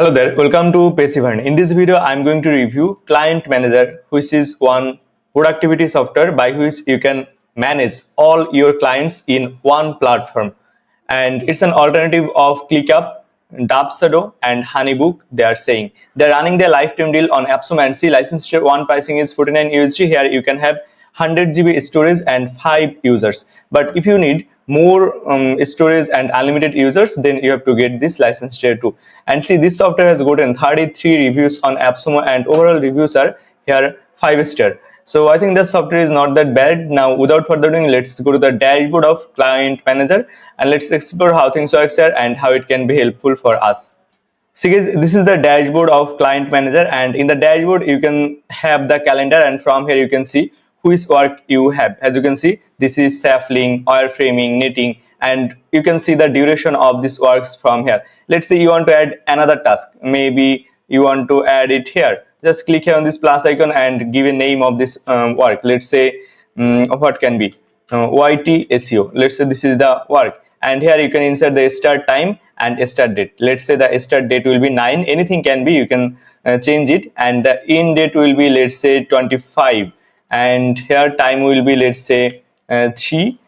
Hello there, welcome to Passivern. In this video, I'm going to review Client Manager, which is one productivity software by which you can manage all your clients in one platform. And it's an alternative of ClickUp, Dapsado, and Honeybook. They are saying they're running their lifetime deal on AppSumo and C. License tier 1 pricing is 49 USD. Here you can have 100 GB storage and 5 users. But if you need more storage and unlimited users, then you have to get this license tier 2. And see, this software has gotten 33 reviews on AppSumo and overall reviews are here 5 star. So I think the software is not that bad. Now without further ado, let's go to the dashboard of Client Manager and let's explore how things work here and how it can be helpful for us. So guys, this is the dashboard of Client Manager, and in the dashboard you can have the calendar, and from here you can see which work you have. As you can see, this is sampling, wireframing, knitting, and you can see the duration of this works from here. Let's say you want to add another task. Maybe you want to add it here. Just click here on this plus icon and give a name of this work. Let's say what can be YT SEO. Let's say this is the work, and here you can insert the start time and start date. Let's say the start date will be 9. Anything can be, you can change it, and the end date will be, let's say, 25, and here time will be, let's say 3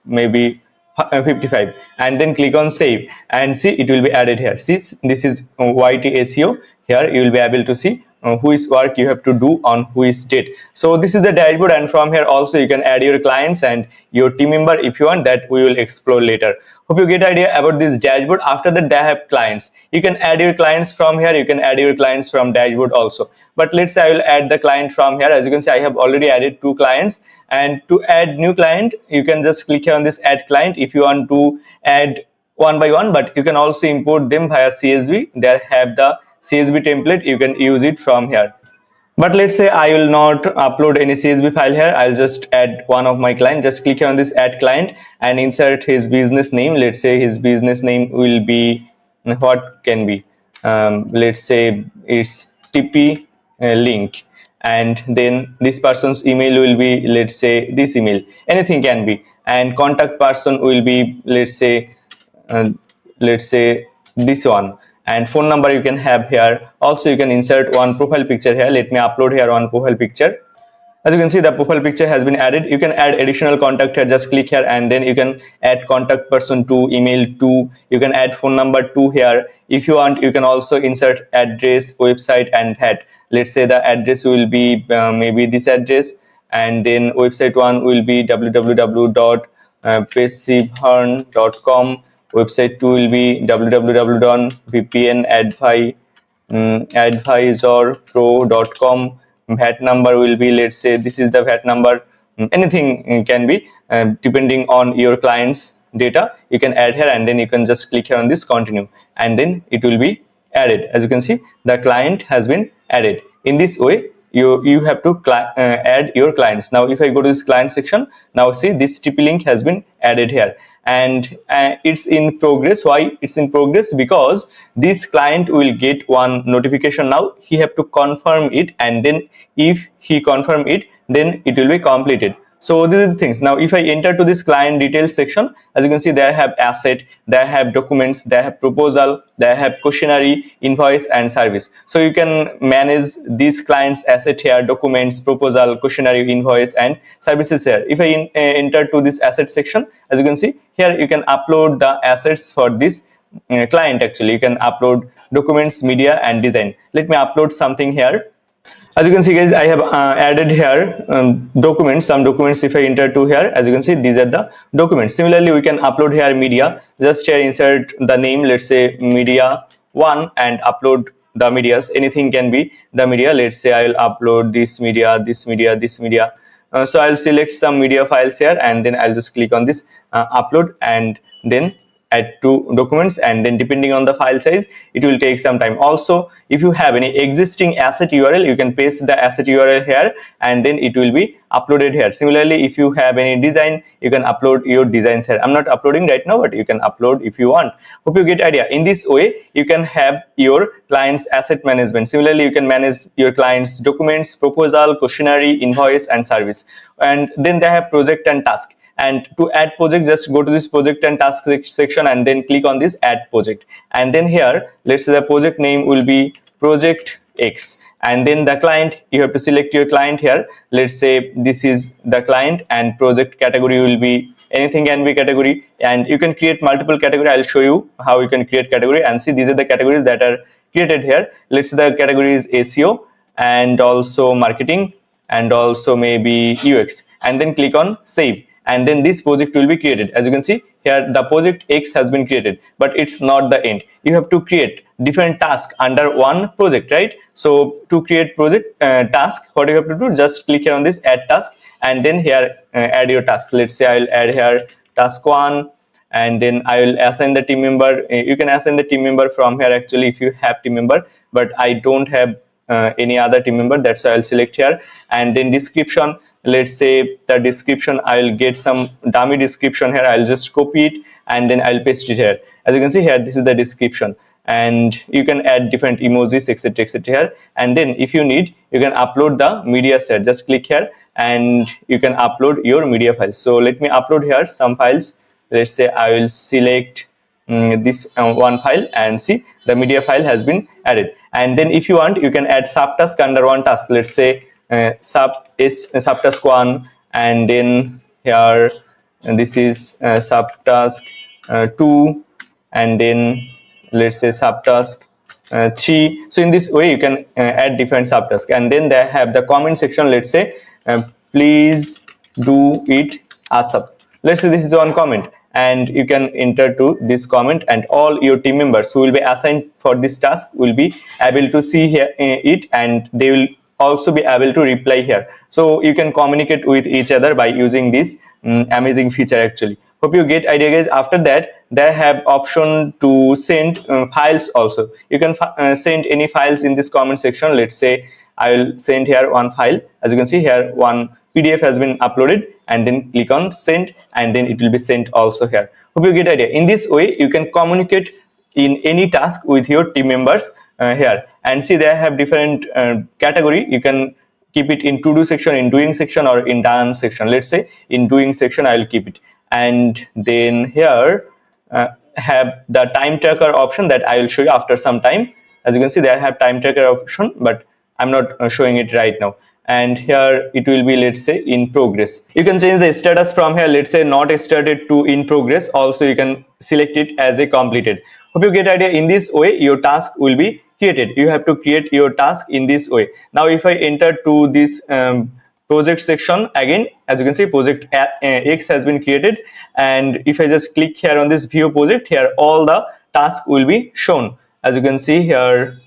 maybe 55, and then click on save and see it will be added here. See, this is YT SEO. Here you will be able to see which work you have to do on which date. So this is the dashboard, and from here also you can add your clients and your team member if you want. That we will explore later. Hope you get idea about this dashboard. After that, they have clients. You can add your clients from here. You can add your clients from dashboard also. But let's say I will add the client from here. As you can see, I have already added 2 clients, and to add new client you can just click here on this add client if you want to add one by one, but you can also import them via CSV. There have the CSV template, you can use it from here. But let's say I will not upload any CSV file here. I'll just add one of my client. Just click on this add client and insert his business name. Let's say his business name will be, what can be, let's say it's TP link, and then this person's email will be, let's say, this email. Anything can be, and contact person will be, let's say this one, and phone number you can have here. Also you can insert one profile picture here. Let me upload here one profile picture. As you can see, the profile picture has been added. You can add additional contact here. Just click here and then you can add contact person to, email to, you can add phone number to here. If you want, you can also insert address, website, and that. Let's say the address will be maybe this address, and then website one will be www.passivern.com. Website 2 will be www.vpnadvisorpro.com. VAT number will be, let's say, this is the VAT number. Anything can be, depending on your client's data. You can add here, and then you can just click here on this continue, and then it will be added. As you can see, the client has been added. In this way, you have to add your clients. Now if I go to this client section, now see this TP link has been added here, and it's in progress. Why it's in progress? Because this client will get one notification. Now he have to confirm it, and then if he confirm it, then it will be completed. So these are the things. Now if I enter to this client details section, as you can see, there have asset, there have documents, there have proposal, there have questionnaire, invoice, and service. So you can manage these clients asset here, documents, proposal, questionnaire, invoice, and services here. If I enter to this asset section, as you can see here, you can upload the assets for this client. Actually you can upload documents, media, and design. Let me upload something here. As you can see, guys, I have added here documents, some documents. If I enter to here, as you can see, these are the documents. Similarly, we can upload here media. Just here insert the name, let's say media 1, and upload the medias. Anything can be the media. Let's say I will upload this media, this media, this media. So I'll select some media files here, and then I'll just click on this upload, and then add to documents, and then depending on the file size it will take some time. Also, if you have any existing asset URL, you can paste the asset URL here, and then it will be uploaded here. Similarly, if you have any design, you can upload your designs here. I'm not uploading right now, but you can upload if you want. Hope you get idea. In this way you can have your clients asset management. Similarly, you can manage your clients documents, proposal, questionnaire, invoice, and service. And then they have project and task. and to add project, just go to this project and task section and then click on this add project. And then here, let's say the project name will be project X, and then the client, you have to select your client here. Let's say this is the client, and project category will be anything, can be category, and you can create multiple category. I'll show you how you can create category, and see these are the categories that are created here. Let's say the category is SEO, and also marketing, and also maybe UX, and then click on save, and then this project will be created. As you can see here, the project X has been created, but it's not the end. You have to create different tasks under one project, right? So to create project task, what you have to do, just click here on this add task, and then here add your task. Let's say I'll add here task 1, and then I will assign the team member. You can assign the team member from here actually if you have team member, but I don't have any other team member, that's why I'll select here. And then description, let's say the description, I'll get some dummy description here. I'll just copy it and then I'll paste it here. As you can see here, this is the description, and you can add different emojis, etc, etc here. And then if you need, you can upload the media set. Just click here and you can upload your media files. So let me upload here some files. Let's say I will select this one file, and see the media file has been added. And then if you want, you can add subtask under one task. Let's say subtask 1, and then here this is subtask 2, and then let's say subtask 3. So in this way you can add different subtasks, and then they have the comment section. Let's say please do it ASAP. Let's say this is one comment, and you can enter to this comment, and all your team members who will be assigned for this task will be able to see here it, and they will also be able to reply here. So you can communicate with each other by using this amazing feature actually. Hope you get idea, guys. After that, they have option to send files also. You can send any files in this comment section. Let's say I will send here one file. As you can see here, one PDF has been uploaded, and then click on send, and then it will be sent also here. Hope you get idea. In this way, you can communicate in any task with your team members here. And see, they have different category. You can keep it in to do section, in doing section, or in done section. Let's say in doing section I will keep it. And then here have the time tracker option that I will show you after some time. As you can see, they have time tracker option, but I'm not showing it right now. And here it will be, let's say, in progress. You can change the status from here, let's say not started to in progress. Also you can select it as a completed. Hope you get idea. In this way your task will be created. You have to create your task in this way. Now if I enter to this project section again, as you can see, project X has been created, and if I just click here on this view project, here all the tasks will be shown. As you can see here,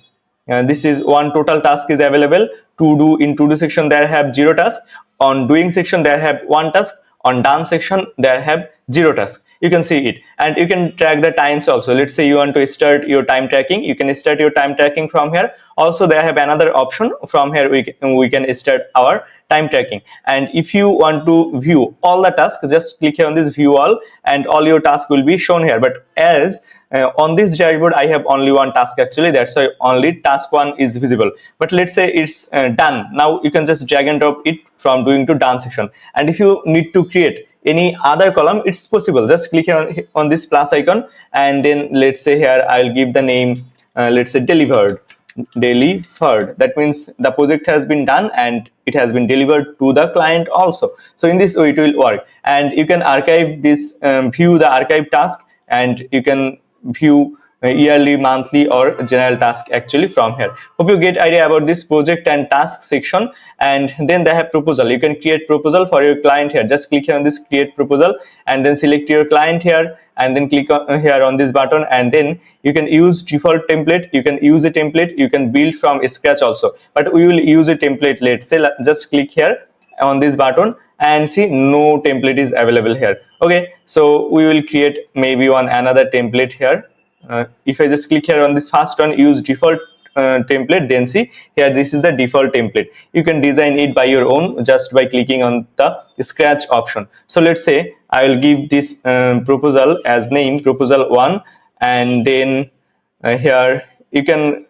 this is one total task is available. To do, in to do section there have 0 tasks, on doing section there have 1 task, on done section there have 0 tasks. You can see it, and you can track the times also. Let's say you want to start your time tracking, you can start your time tracking from here. Also they have another option from here, we can start our time tracking. And if you want to view all the tasks, just click here on this view all, and all your tasks will be shown here. But as on this dashboard I have only one task actually, that's why only task 1 is visible. But let's say it's done. Now you can just drag and drop it from doing to done section. And if you need to create any other column, it's possible. Just click on this plus icon, and then let's say here I'll give the name let's say delivered. That means the project has been done and it has been delivered to the client also. So in this way it will work. And you can archive this, view the archive task, and you can view yearly, monthly, or general task actually from here. Hope you get idea about this project and task section. And then they have proposal. You can create proposal for your client here. Just click here on this create proposal, and then select your client here, and then click on here on this button, and then you can use default template. You can use a template, you can build from scratch also, but we will use a template. Let's say just click here on this button, and see no template is available here. Okay, so we will create maybe another template here. If I just click here on this first one, use default template, then see here this is the default template. You can design it by your own just by clicking on the scratch option. So let's say I will give this proposal as name proposal 1, and then here you can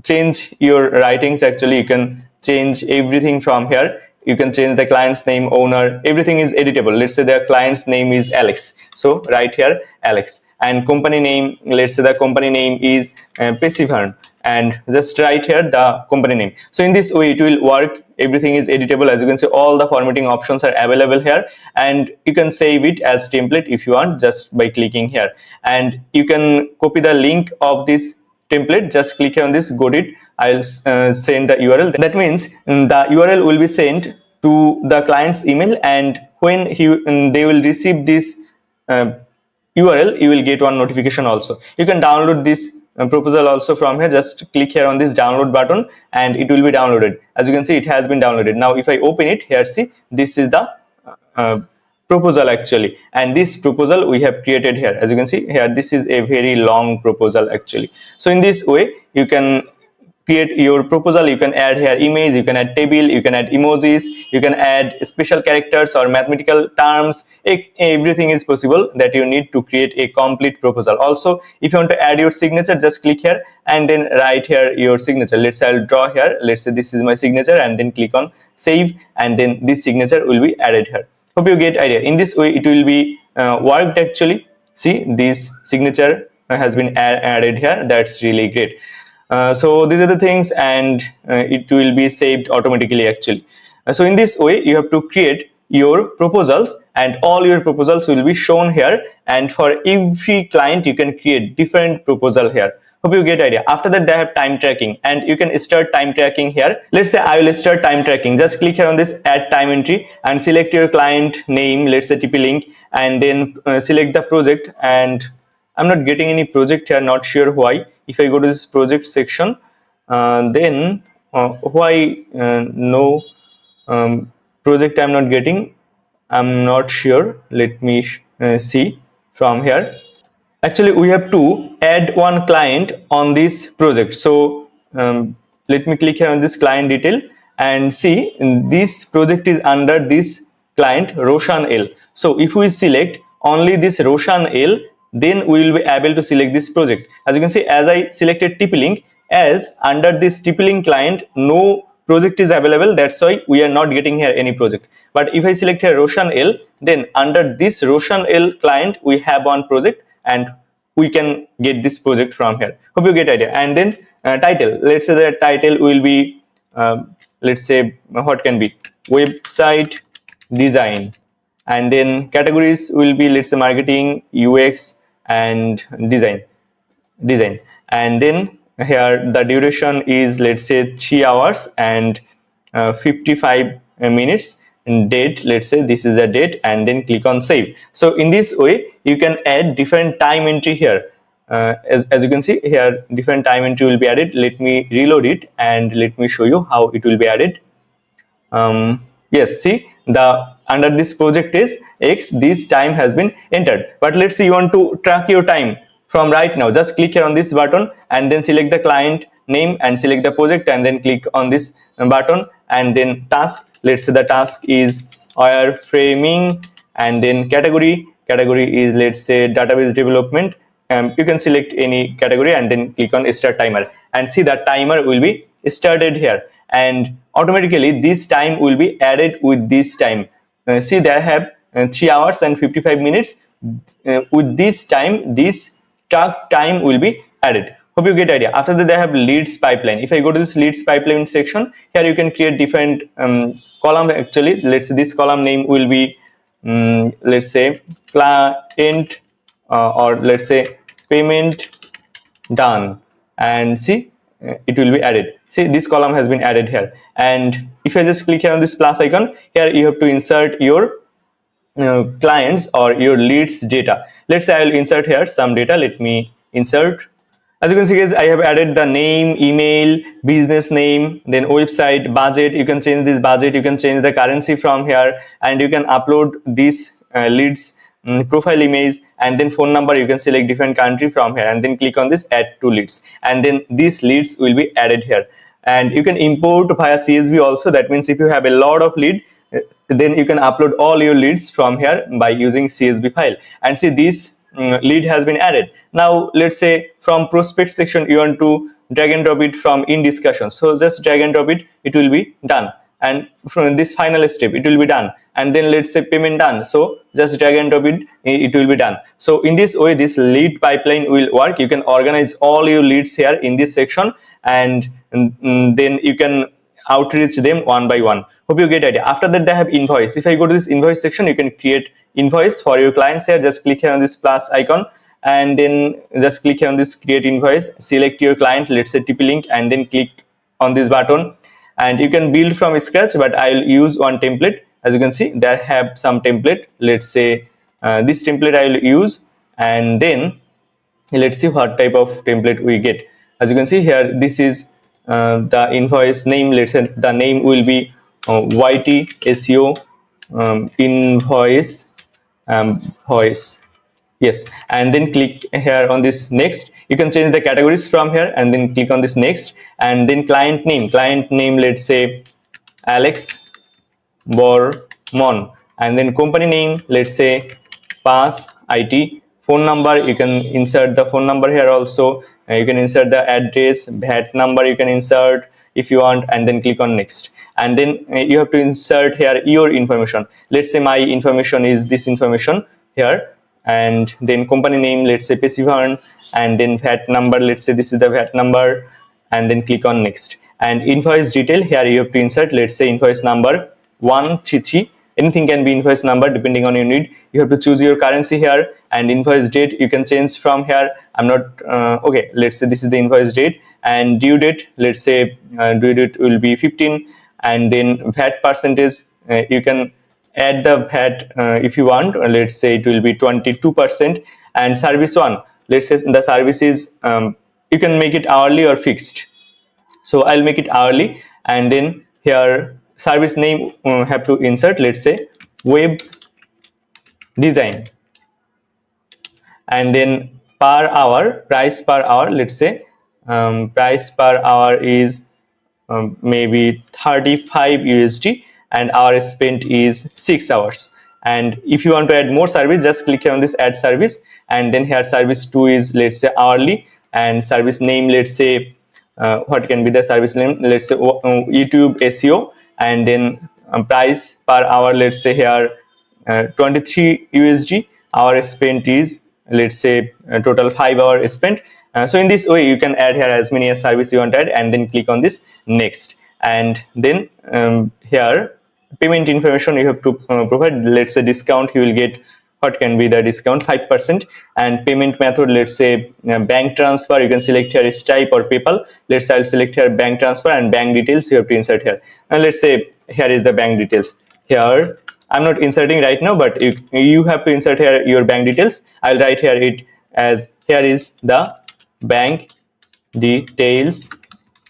change your writings actually. You can change everything from here. you can change the client's name, owner, everything is editable. Let's say the client's name is Alex, so right here Alex, and company name, let's say the company name is Passivern, and just write here the company name. So in this way it will work, everything is editable. As you can see, all the formatting options are available here, and you can save it as template if you want, just by clicking here. And you can copy the link of this template, just click on this, got it, I'll send the URL. That means the URL will be sent to the client's email, and when they will receive this URL, you will get one notification also. You can download this proposal also from here. Just click here on this download button and it will be downloaded. As you can see, it has been downloaded. Now if I open it here, see, this is the proposal actually, and this proposal we have created here. As you can see here, this is a very long proposal actually. So in this way you can create your proposal. You can add here image, you can add table, you can add emojis, you can add special characters or mathematical terms. Everything is possible that you need to create a complete proposal. Also, if you want to add your signature, just click here and then write here your signature. Let's say I'll draw here, let's say this is my signature, and then click on save, and then this signature will be added here. Hope you get idea. In this way it will be worked actually. See, this signature has been added here. That's really great. So these are the things, and it will be saved automatically actually. So in this way you have to create your proposals, and all your proposals will be shown here, and for every client you can create different proposal here. Hope you get idea. After that they have time tracking, and you can start time tracking here. Let's say I will start time tracking. Just click here on this add time entry and select your client name, let's say TP link, and then select the project. And I'm not getting any project here, not sure why. If I go to this project section, then why no project I'm not getting, I'm not sure. Let me see from here. Actually we have to add one client on this project. So let me click here on this client detail and see, this project is under this client Roshan L. So if we select only this Roshan L, then we will be able to select this project. As you can see, as I selected TP link, as under this TP link client no project is available, that's why we are not getting here any project. But if I select here Roshan L, then under this Roshan L client we have one project, and we can get this project from here. Hope you get idea. And then title, let's say the title will be let's say what can be website design, and then categories will be, let's say, marketing, UX, and design. And then here the duration is, let's say, 3 hours and 55 minutes. And date, let's say this is a date, and then click on save. So in this way you can add different time entry here. As you can see here, different time entry will be added. Let me reload it and let me show you how it will be added. Yes, see, the under this project is X, this time has been entered. But let's say you want to track your time from right now. Just click here on this button and then select the client name and select the project, and then click on this button, and then task. Let's say the task is wireframing, and then category is, let's say, database development. You can select any category and then click on start timer, and see that timer will be started here, and automatically this time will be added with this time. See, they have 3 hours and 55 minutes. With this time, this task time will be added. Hope you get idea. After that they have leads pipeline. If I go to this leads pipeline section, here you can create different column actually. Let's say this column name will be let's say client or let's say payment done, and see, it will be added. See, this column has been added here. And if I just click here on this plus icon, here you have to insert your clients or your leads data. Let's say I will insert here some data. Let me insert. As you can see guys, I have added the name, email, business name, then website, budget. You can change this budget, you can change the currency from here, and you can upload these leads profile image, and then phone number. You can select different country from here, and then click on this add to leads, and then these leads will be added here. And you can import via CSV also. That means if you have a lot of lead, then you can upload all your leads from here by using CSV file. And see, this lead has been added. Now let's say from prospect section you want to drag and drop it from in discussion, so just drag and drop it, it will be done. and from this final step it will be done, and then let's say payment done, so just drag and drop it, it will be done. So in this way this lead pipeline will work. You can organize all your leads here in this section, and then you can outreach them one by one. Hope you get idea. After that they have invoice. If I go to this invoice section, you can create invoice for your clients here. Just click here on this plus icon, and then just click here on this create invoice, select your client, let's say TP Link, and then click on this button, and you can build from scratch, but I'll use one template. As you can see, there have some template. Let's say this template I'll use, and then let's see what type of template we get. As you can see here, this is the invoice name. Let's say the name will be YT SEO invoice voice. Yes, and then click here on this next. You can change the categories from here, and then click on this next, and then client name, let's say Alex Bormon, and then company name, let's say Pass IT. Phone number, you can insert the phone number here also. You can insert the address, VAT number you can insert if you want, and then click on next, and then you have to insert here your information. Let's say my information is this information here, and then company name, let's say Passivern, and then VAT number, let's say this is the VAT number, and then click on next. And invoice detail, here you have to insert, let's say invoice number 133. Anything can be invoice number depending on your need. You have to choose your currency here, and invoice date you can change from here. I'm not okay, let's say this is the invoice date, and due date, let's say due date will be 15, and then VAT percentage, you can add the VAT if you want. Let's say it will be 22%. And service one, let's say the service is you can make it hourly or fixed, so I'll make it hourly. And then here service name have to insert, let's say web design, and then per hour, price per hour, let's say price per hour is maybe 35 USD, and hour spent is 6 hours. And if you want to add more service, just click here on this add service, and then here service 2 is, let's say hourly, and service name, let's say what can be the service name, let's say YouTube SEO, and then price per hour, let's say here 23 USD, hour spent is, let's say total 5 hours spent. So in this way you can add here as many as service you want to add, and then click on this next, and then here payment information you have to provide. Let's say discount, you will get, what can be the discount, 5%. And payment method, let's say bank transfer, you can select here Stripe or PayPal. Let's say I'll select here bank transfer, and bank details you have to insert here, and let's say here is the bank details. Here I'm not inserting right now, but you have to insert here your bank details. I'll write here it as, here is the bank details,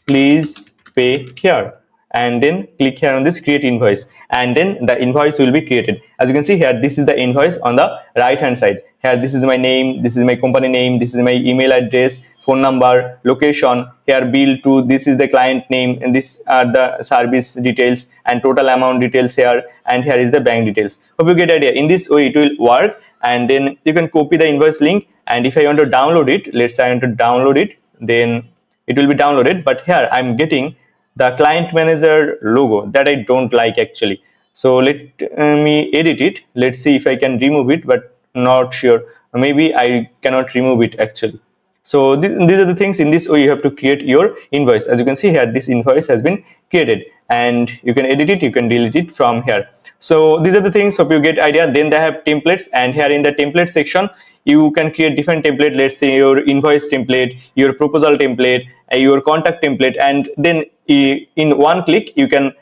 please pay here, and then click here on this create invoice, and then the invoice will be created. As you can see here, this is the invoice on the right hand side. Here this is my name, this is my company name, this is my email address, phone number, location, here bill to, this is the client name, and these are the service details and total amount details here, and here is the bank details. Hope you get idea. In this way it will work, and then you can copy the invoice link, and if I want to download it, let's say I want to download it, then it will be downloaded. But here I'm getting the client manager logo that I don't like actually, so let me edit it. Let's see if I can remove it, but not sure, maybe I cannot remove it actually. So these are the things. In this way you have to create your invoice. As you can see here, this invoice has been created, and you can edit it, you can delete it from here. So these are the things. Hope you get idea. Then they have templates, and here in the template section you can create different template. Let's say your invoice template, your proposal template, your contact template, and then in one click you can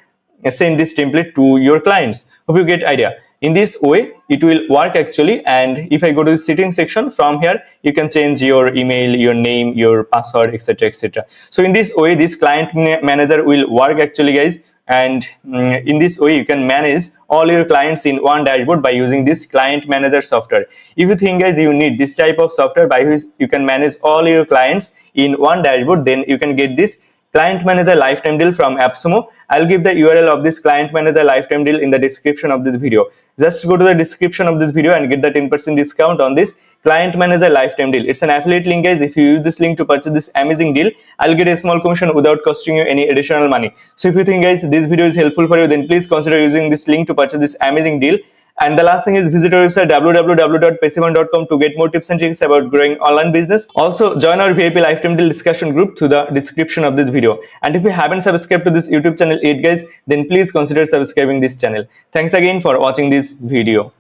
send this template to your clients. Hope you get idea. In this way it will work actually. And if I go to the settings section, from here you can change your email, your name, your password, etc, etc. So in this way this client manager will work actually, guys. And in this way you can manage all your clients in one dashboard by using this client manager software. If you think, guys, you need this type of software by which you can manage all your clients in one dashboard, then you can get this Client Manager lifetime deal from AppSumo. I'll give the URL of this Client Manager lifetime deal in the description of this video. Just go to the description of this video and get the 10% discount on this. Client Manager Lifetime Deal. It's an affiliate link, guys. If you use this link to purchase this amazing deal, I'll get a small commission without costing you any additional money. So if you think, guys, this video is helpful for you, then please consider using this link to purchase this amazing deal. And the last thing is, visit our website www.passivern.com to get more tips and tricks about growing online business. Also, join our VIP lifetime deal discussion group through the description of this video. And if you haven't subscribed to this YouTube channel yet, guys, then please consider subscribing this channel. Thanks again for watching this video.